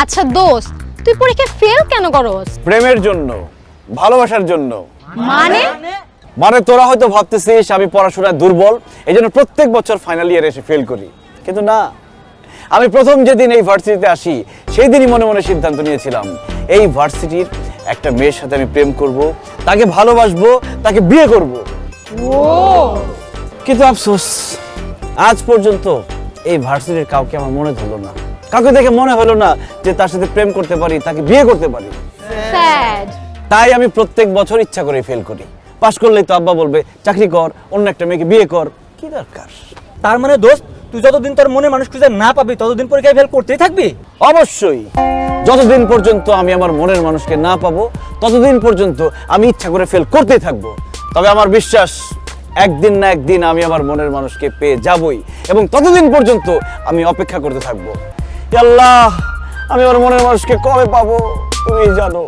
আচ্ছা দোস্ত, তুই পরীক্ষা ফেল কেন করস? প্রেমের জন্য, ভালোবাসার জন্য। মানে মানে তোরা হয়তো ভাবতেছিস আমি পড়াশোনায় দুর্বল, এই জন্য প্রত্যেক বছর ফাইনাল ইয়ারে এসে ফেল করি, কিন্তু না। আমি প্রথম যেদিন এই ভার্সিটিতে আসি সেই দিনই মনে মনে সিদ্ধান্ত নিয়েছিলাম এই ভার্সিটির একটা মেয়ের সাথে আমি প্রেম করব, তাকে ভালোবাসবো, তাকে বিয়ে করব। কিন্তু আফসোস, আজ পর্যন্ত এই ভার্সিটির কাউকে আমার মনে ধরলো না, কাউকে দেখে মনে হলো না যে তার সাথে প্রেম করতে পারি, তাকে বিয়ে করতে পারি। স্যাড। তাই আমি প্রত্যেক বছর ইচ্ছা করে ফেল করি। পাশ করলেই তো আব্বা বলবে চাকরি কর, অন্য একটা মেয়েকে বিয়ে কর, কি দরকার। তার মানে দোস্ত, তুই যতদিন তোর মনে মানুষ খুঁজে না পাবি ততদিন পরীক্ষায় ফেল করতেই থাকবি? অবশ্যই, যতদিন পর্যন্ত আমি আমার মনের মানুষকে না পাবো ততদিন পর্যন্ত আমি ইচ্ছা করে ফেল করতেই থাকবো। তবে আমার বিশ্বাস একদিন না একদিন আমি আমার মনের মানুষকে পেয়ে যাবই, এবং ততদিন পর্যন্ত আমি অপেক্ষা করতে থাকবো। আল্লাহ, আমি আমার মনের মানুষকে কবে পাবো তুমি জানো।